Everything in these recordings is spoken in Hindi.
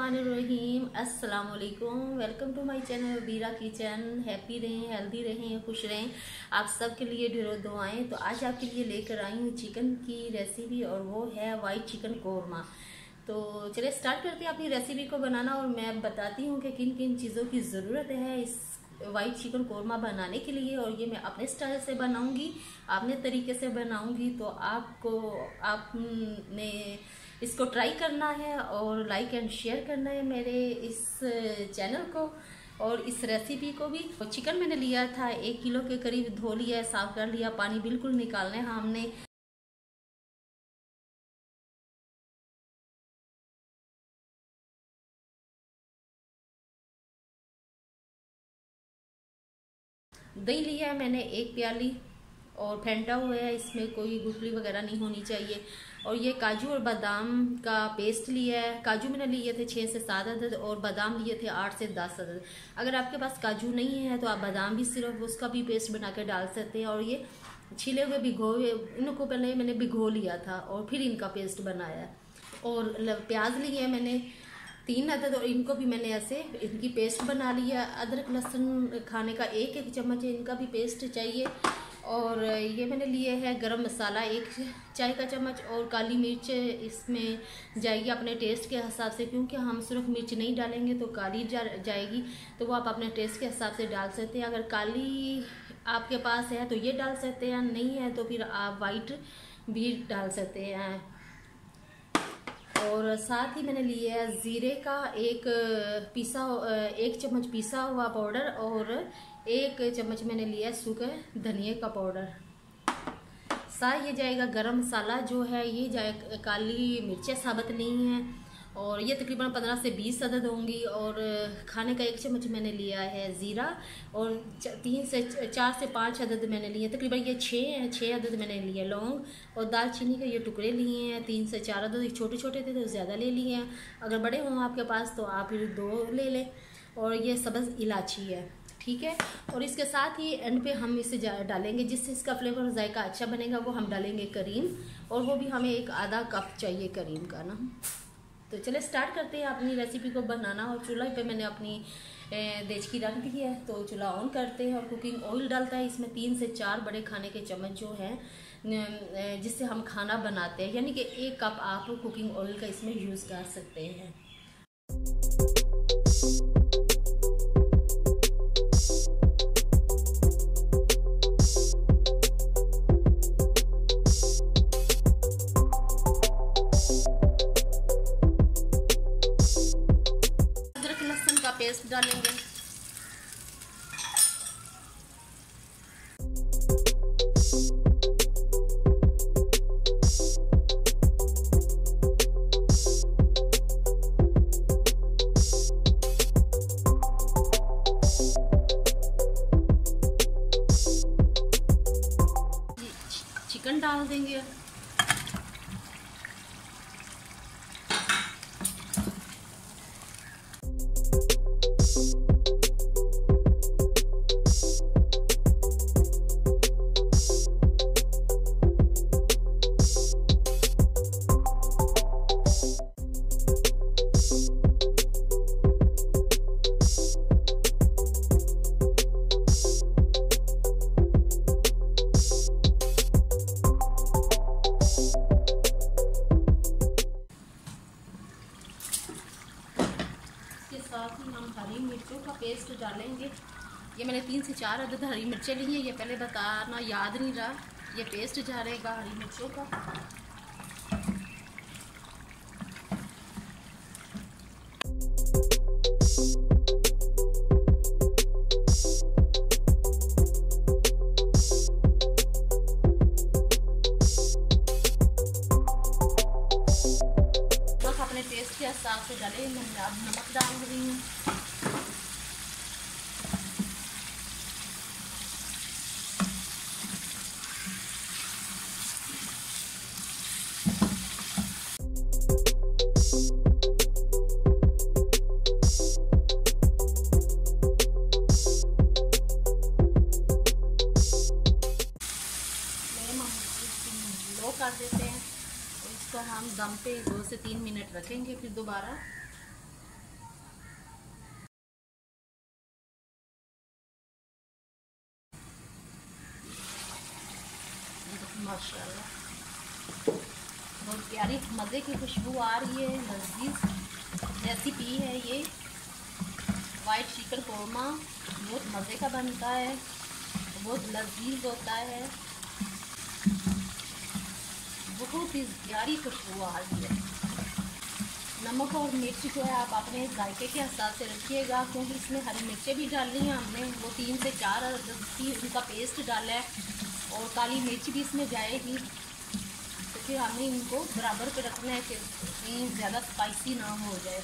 बिस्मिल्लाहिर्रहमानिर्रहीम। अस्सलाम वालेकुम। वेलकम टू माय चैनल बीरा किचन। हैप्पी रहें, हेल्दी रहें, खुश रहें। आप सब के लिए ढेरों दुआएं। तो आज आपके लिए लेकर आई हूँ चिकन की रेसिपी और वो है वाइट चिकन कोरमा। तो चलिए स्टार्ट करते हैं अपनी रेसिपी को बनाना और मैं बताती हूँ कि किन किन चीज़ों की ज़रूरत है इस वाइट चिकन कोरमा बनाने के लिए। और ये मैं अपने स्टाइल से बनाऊंगी, अपने तरीके से बनाऊंगी। तो आपने इसको ट्राई करना है और लाइक एंड शेयर करना है मेरे इस चैनल को और इस रेसिपी को भी। तो चिकन मैंने लिया था 1 किलो के करीब, धो लिया, साफ कर लिया, पानी बिल्कुल निकालना है हमने। दही लिया है मैंने 1 प्याली और फेंटा हुआ है, इसमें कोई गुठली वगैरह नहीं होनी चाहिए। और ये काजू और बादाम का पेस्ट लिया है। काजू मैंने लिए थे 6 से 7 अदद और बादाम लिए थे 8 से 10 अदद। अगर आपके पास काजू नहीं है तो आप बादाम भी सिर्फ उसका भी पेस्ट बना कर डाल सकते हैं। और ये छिले हुए भिगोए, इनको पहले मैंने भिगो लिया था और फिर इनका पेस्ट बनाया। और प्याज लिए है मैंने 3 अदद और इनको भी मैंने ऐसे इनकी पेस्ट बना लिया। अदरक लहसुन खाने का 1-1 चम्मच है, इनका भी पेस्ट चाहिए। और ये मैंने लिए है गरम मसाला 1 चाय का चम्मच और काली मिर्च इसमें जाएगी अपने टेस्ट के हिसाब से, क्योंकि हम सिर्फ मिर्च नहीं डालेंगे तो काली जाएगी। तो वो आप अपने टेस्ट के हिसाब से डाल सकते हैं। अगर काली आपके पास है तो ये डाल सकते हैं, नहीं है तो फिर आप वाइट भी डाल सकते हैं। और साथ ही मैंने लिया है ज़ीरे का 1 चम्मच पीसा हुआ पाउडर और 1 चम्मच मैंने लिया सूखे धनिए का पाउडर। साथ ये जाएगा गरम मसाला जो है, ये जाए काली मिर्चें साबुत नहीं है और ये तकरीबन 15 से 20 अदद होंगी। और खाने का 1 चम्मच मैंने लिया है ज़ीरा और 4 से 5 अदद मैंने लिए, तकरीबन ये 6 अदद मैंने लिए लौंग। और दालचीनी के ये टुकड़े लिए हैं 3 से 4 अदद। छोटे छोटे थे तो ज़्यादा ले लिए हैं, अगर बड़े हों आपके पास तो आप फिर 2 ले लें। और ये सब्ज़ इलायची है, ठीक है। और इसके साथ ही एंड पे हम इसे डालेंगे, जिससे इसका फ्लेवर और जायका अच्छा बनेगा, वो हम डालेंगे करीम। और वो भी हमें 1 आधा कप चाहिए करीम का ना। तो चले स्टार्ट करते हैं अपनी रेसिपी को बनाना। और चूल्हा पे मैंने अपनी देचकी रख दी है, तो चूल्हा ऑन करते हैं और कुकिंग ऑयल डालता है इसमें 3 से 4 बड़े खाने के चम्मच जो हैं, जिससे हम खाना बनाते हैं, यानी कि 1 कप आप कुकिंग ऑयल का इसमें यूज़ कर सकते हैं। पेस्ट डालेंगे। चिकन डाल देंगे। साथ ही हम हरी मिर्चों का पेस्ट डालेंगे। ये मैंने 3 से 4 अदद हरी मिर्चें ली हैं, ये पहले बताना याद नहीं रहा। ये पेस्ट डालेगा हरी मिर्चों का। अपने टेस्ट के हिसाब से डालें। मैं अब नमक डाल रही हूँ। लो कर देते हैं। इसको हम दम पे 2 से 3 मिनट रखेंगे, फिर दोबारा माशाल्लाह बहुत प्यारी मज़े की खुशबू आ रही है। लजीज रेसिपी है ये। वाइट चिकन कोरमा बहुत मज़े का बनता है, बहुत लजीज होता है, बहुत ही प्यारी खुशबू आ रही है। नमक और मिर्च जो है आप अपने जायके के हिसाब से रखिएगा, क्योंकि इसमें हरी मिर्चें भी डाली हैं हमने, वो 3 से 4 अदद की उनका पेस्ट डाला है, और काली मिर्च भी इसमें जाएगी। तो फिर हमें इनको बराबर पे रखना है कि कहीं ज़्यादा स्पाइसी ना हो जाए।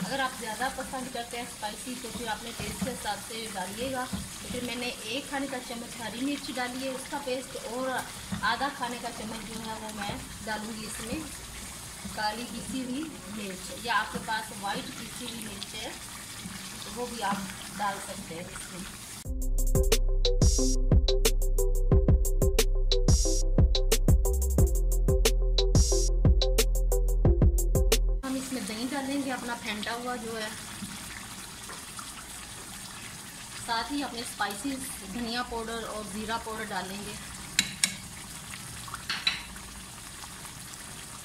अगर आप ज़्यादा पसंद करते हैं स्पाइसी तो फिर आपने टेस्ट के हिसाब से डालिएगा। तो फिर मैंने 1 खाने का चम्मच हरी मिर्च डाली है उसका पेस्ट, और आधा खाने का चम्मच जो है वो मैं डालूँगी इसमें काली पिसी हुई मिर्च, या आपके पास वाइट पिसी हुई मिर्च है तो वो भी आप डाल सकते हैं इसमें। हम इसमें दही डालेंगे अपना फेंटा हुआ जो है, साथ ही अपने स्पाइसी धनिया पाउडर और ज़ीरा पाउडर डालेंगे,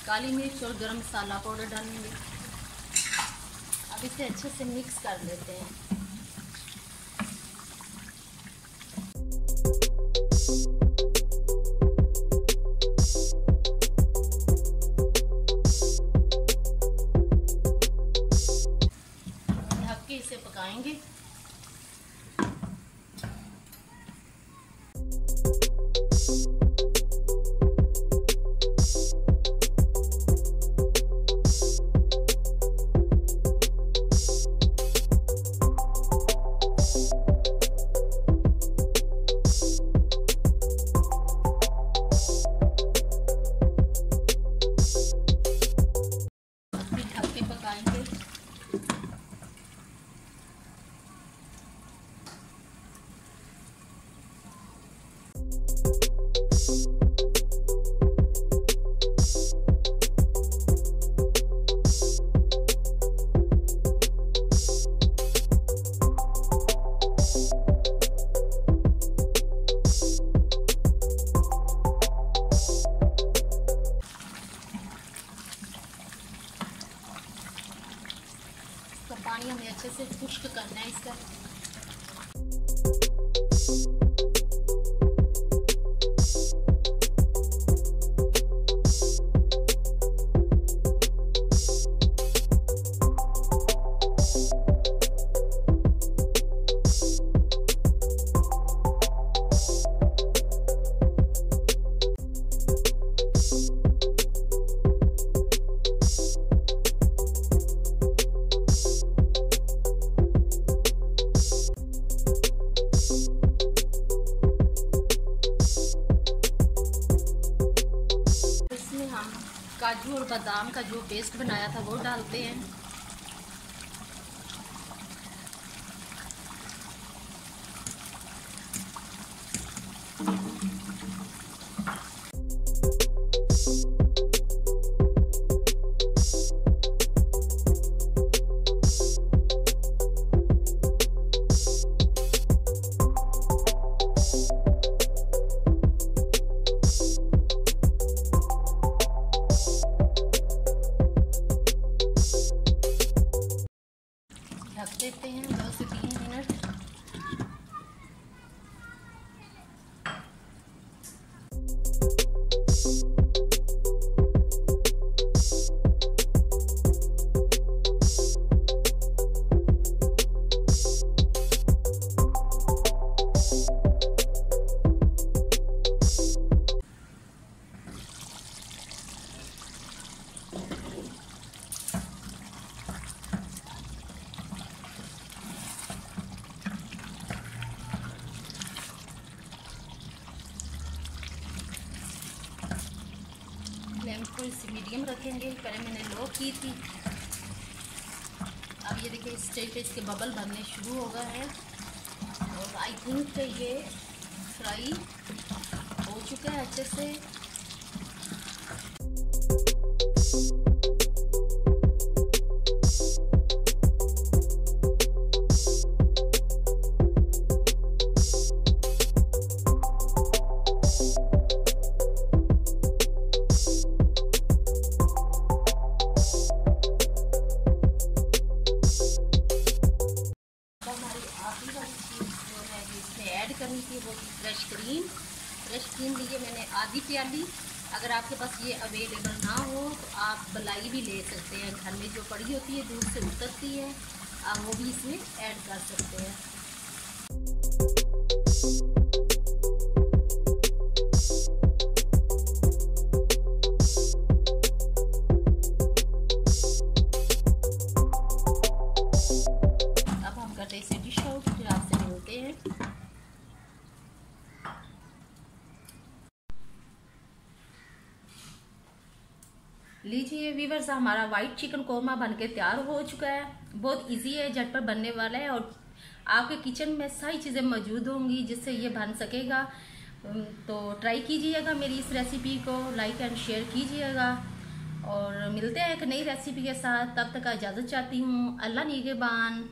काली मिर्च और गरम मसाला पाउडर डालेंगे। अब इसे अच्छे से मिक्स कर लेते हैं। ढक के इसे पकाएंगे। पानी हमें अच्छे से खुश्क करना है इसका। काजू और बादाम का जो पेस्ट बनाया था वो डालते हैं। ढक देते हैं 2 से 3 मिनट। फ्लेम को इस मीडियम रखेंगे, पहले मैंने लो की थी। अब ये देखिए इस स्टेज पे इसके बबल बनने शुरू हो गए हैं, और आई थिंक ये फ्राई हो चुका है अच्छे से। जो है इसमें ऐड करनी थी वो फ्रेश क्रीम लिए मैंने आधी प्याली। अगर आपके पास ये अवेलेबल ना हो तो आप मलाई भी ले सकते हैं, घर में जो पड़ी होती है दूध से उतरती है, आप वो भी इसमें ऐड कर सकते हैं। अब हम करते हैं इसे डिश आउट, फिर आपसे मिलते हैं। लीजिए व्यूअर्स, हमारा वाइट चिकन कोरमा बनके तैयार हो चुका है। बहुत इजी है, झटपट बनने वाला है और आपके किचन में सारी चीज़ें मौजूद होंगी जिससे ये बन सकेगा। तो ट्राई कीजिएगा मेरी इस रेसिपी को, लाइक एंड शेयर कीजिएगा और मिलते हैं एक नई रेसिपी के साथ। तब तक इजाज़त चाहती हूँ। अल्लाह निगहबान।